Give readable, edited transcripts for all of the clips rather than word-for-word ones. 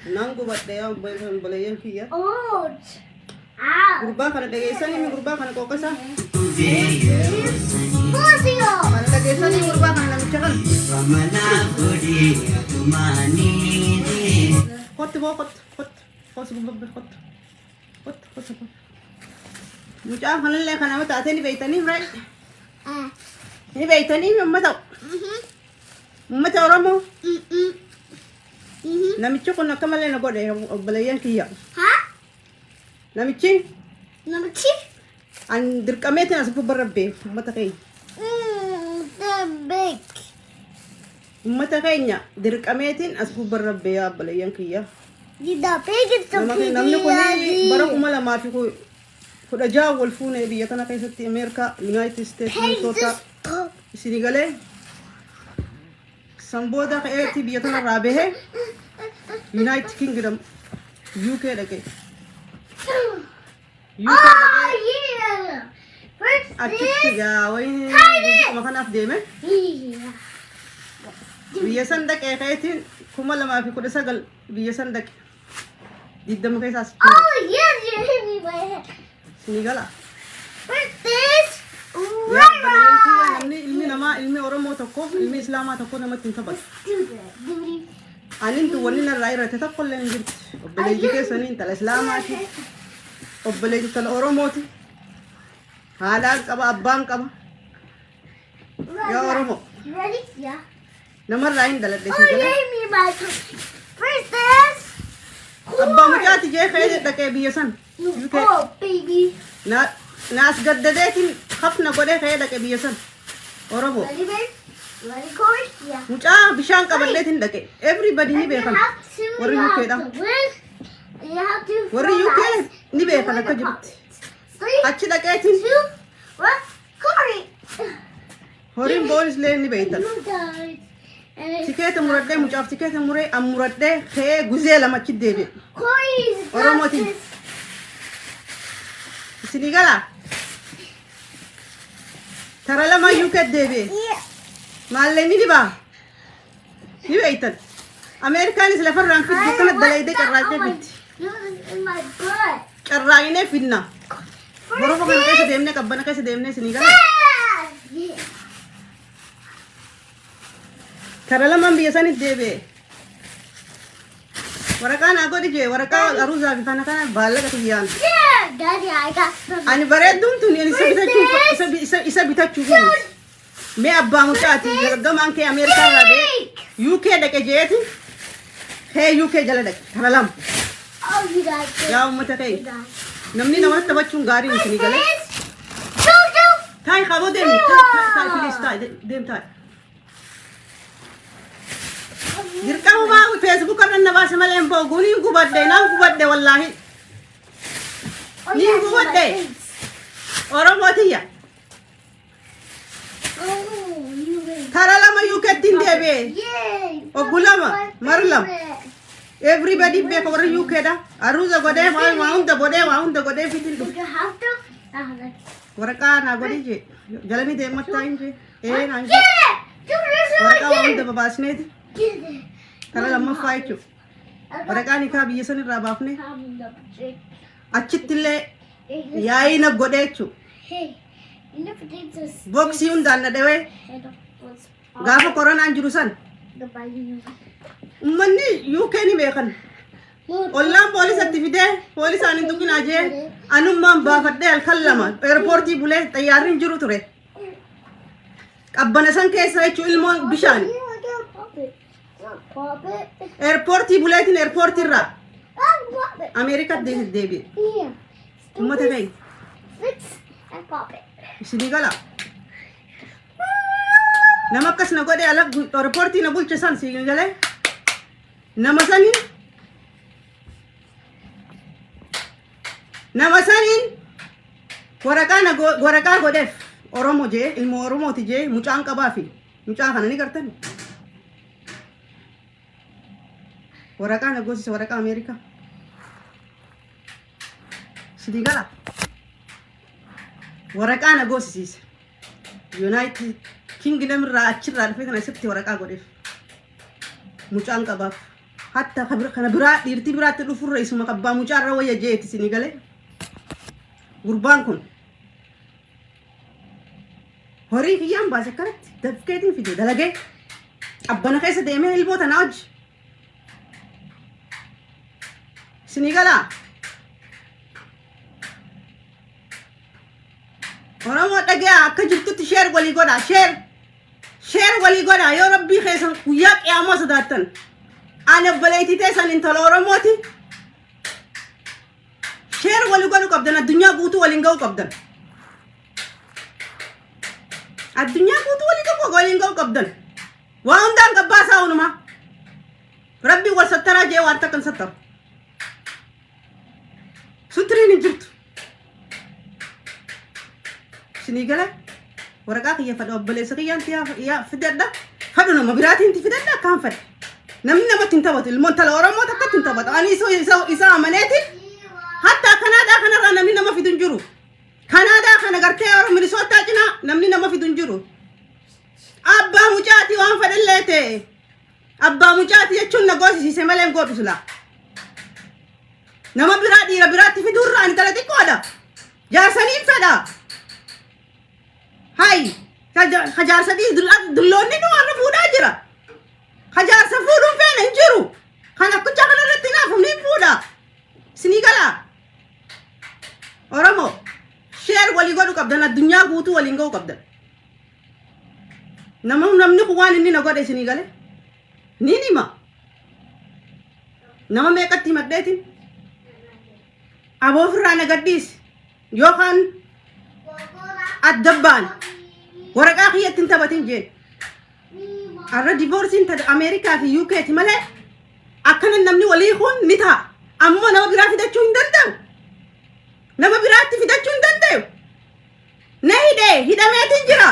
Nangu badde ya balayan kiya. Oh. Gurba kana dageessani mi gurba kana kokasa. Bosio. Kana dageessani gurba kana namicha kana. Kot bo kot. Kos gubbe kot. Kot. Mucha kana le kana mata ateni beitani right. Ni beitani mi mata. Mata oromo. Namicha kuna kamale na gode balayan kiya. Ha? Namichi? Namichi? An dirqameetiin as barabbe ummata keenya. The big. Ummata keenya dirqameetiin as barabbe yaa balayan kiya. The big is the big. Namni kun bara kuma lama fi kudha jaha wal fuune biyya kana keessatti America, United States, Minnesota, Senegal, Samboda ka'eetti biyya kana raabehe United Kingdom, UK dhaqe. Oh yeah. First Achitti gaa wayii makanaaf deeme. Yeah. Biyya san dhaqee ka'eetiin kuma lamaa fi kudha sagal biyya san dhaqe. Diddama keessaas. Oh yes, you hit me by head. Senegala. First this. Yaa balayan kiya namni ilmi namaa ilmi Oromoo tokko ilmi Islaamaa tokko namatti hin taphatu. Anin tu wani na raira ta takkolle ngir obboleeyyi keessanii intala Islaamaati obboleeyyi intala Oromooti haalaan qaba abbaan qaba yaa Oromoo Ready? Yeah. namarraa hin daladhe Oh, si you gala hit me by first this. abbaa mucaati jee ka'ee dhaqee biyya san Oh baby. naas gaddadeetiin hafna godhee ka'ee dhaqee biyya san Oromoo Ready, babe? Ready, Corey? Yeah. mucaa bishaan qabadheetiin dhaqe everybody ni beekan warri UK dha warri UK ni beekan akka jirutti achi dhaqeetiin horiin boonislee ni beeytan tikeeta muradhee mucaaf tikeeta muree an muradhee ka'ee guzee lama achi deebi'e Oromootiin isinii galaa tara lama UK deebi'e maallee ni dibaa ni beeytan Ameerikaanis lafarraan fiddu kana dalaydee carraaqee fiddi carraaqinee fidna borofa kana keessa deemnee qabbana keessa deemnee isinii galaa tara lamaan biyya sanit deebi'e waraqaa naa godhi jee waraqaa aruusaa fi kana kana baallaqa tiyyaan ani bareedduun tun isa bitachuu mee abbaa mucaati gargamaan kee Ameerikaa irraa bee UK dhaqe jeeti kee UK jala dhaqe tara lama yaa ummata kee namni namatti taphachuun gaariin isinii galee taa'ii qaboo deemi taa'ii filis taa'ii deem taa'ii dirqama maa Facebook irra na baase malee hin boogu niin gubadde wallaahi niin gubadde Oromootiyya tara lama UK'ttiin deebi'e oggulama marlam everybody beeka warra UK dha aruuza godhee waa hunda godhee fitin dhufe waraqaa naa godhi jee jalanii deemattaa hin jee naan jee waraqaa waa hunda babaasneeti tara lammaffaa jechuudha waraqaa nikaa biyya san irraa baafne achittillee yaa'ina godhee jechuudha boksii hundaan na dhawee gaafa koronaan jiru san ummanni UK ni beekan ollaan poolisatti fidee poolisaan hin tuqinaa jee anummaan baafadhee halkan lama eerpoortii bulee xayyaarriin jiru ture qabbana san keessa jechuu ilmoon bishaan eerpoortii buleetiin eerpoortii irraa Ameerikaatti deebi'e ummata keenya isinii galaa nama akkas na godhe ala reportii na bulche san si galee nama saniin waraqaa godheef Oromoo jee ilmoo Oromooti jee mucaan qabaa fi mucaa kana ni gartan waraqaa na goosise waraqaa Ameerikaa isinii galaa waraqaa na goosisiise United Kingdom irraa achirraa dhufee kana asitti waraqaa godheef mucaan qabaaf hatta kana biraa dhiirti biraatti dhufurra isuma qabbaa mucaarra wayya jeeti isinii galee gurbaan kun horii kiyyaan baase kanatti dafkeetiin fide dalagee abbana keessa deemee ilmoota na hojji isinii galaa Oromoo dhagaa akka jirtutti sheer walii godhaa sheer walii godhaa yoo rabbii keessan guyyaa qiyaamaa sodaattan ani obboleettii teessan intala Oromooti sheer walii godhuu qabdan addunyaa guutuu waliin ga'uu qabdan addunyaa guutuu waliin ga'uu qabdan waa hundaan gabbaasaa hunuma rabbii wal sattaraa jee waan takkan sattaru sutiriin hin jirtu isinii gala waraqaa kiyya fadha obboleessa kiyyaan yaa fidadha fadhu nama biraatiin fidadha akkaan fadha namni namatti hin taphatu ilmoon tala Oromoo takkatti hin taphatu ani isa amaneeti hatta Kanaadaa kanarraa namni nama fidu hin jiru Kanaadaa kana gartee Minisootaa cinaa namni nama fidu hin jiru abbaa mucaati waan fadhallee ta'e abbaa mucaati jechuun na goosisiise malee hin godhu silaa nama biraa dhiira biraatti fidurraa ani tala xiqqoodha jaarsaniin fedha Hai, hajaarsa dhis dulloonni nu warra fuudhaa jira. Hajaarsa fuudhuun feena hin jiru. Kan akkucha kanarratti naafu ni fuudha. Isinii galaa. Oromoo, sheer walii godhuu qabdan addunyaa guutuu waliin ga'uu qabdan. Namni kun waan inni na godhe isinii gale. Ni nima. Nama meeqatti himadheetiin. Aboo ofirraa na gadhiisi. Yookaan addabbaan waraqaa kiyyatti hin taphatin jeen arra divoorsiin ta Ameerikaa fi UK ti malee akkana namni walii kun ni ta'a ammoo nama biraa fidachuu hin danda'u nama biraatti fidachuu hin danda'u na hidhameetiin jira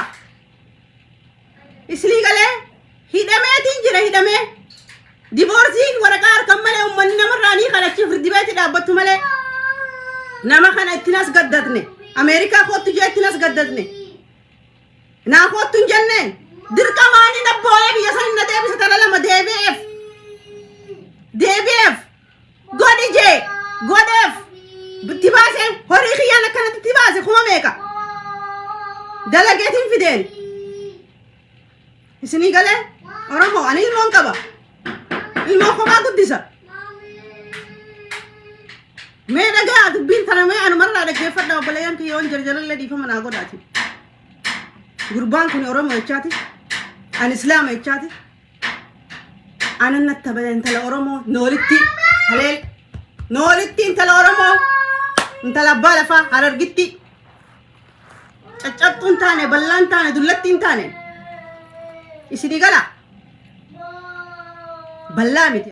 islii galee hidhameetiin jira hidhamee divoorsiin waraqaa harkan malee ummanni namarraa ni kadhachiif firdibeetti dhaabbattu malee nama kana ittinas gaddatne Amerika kottu jettinas gaddatne naa kottu hin jenneen dirqamaanii nabbooyee biyya san na deebisa tala lama deebi'eef godheef bitti baasee horii kiyyaan akkanatti itti baase kuma meeqa dalageetiin fideen isinii galee Oromoo ani ilmoon qaba ilmoo kophaa guddisa mee dhagaa dubbiin tana mee anumarraa dhaggeeffadha obboleeyyan kiyyoon jarjarallee dhiifama naa godhaati gurbaan kun Oromoo jechaati ani Islaama jechaati anan nattaba intala Oromoo noolitti haleel noolitti intala Oromoo intala abbaa lafaa Harargitti caccabtuun taane ballaan taane dullattiin taane isinii gala ballaa miti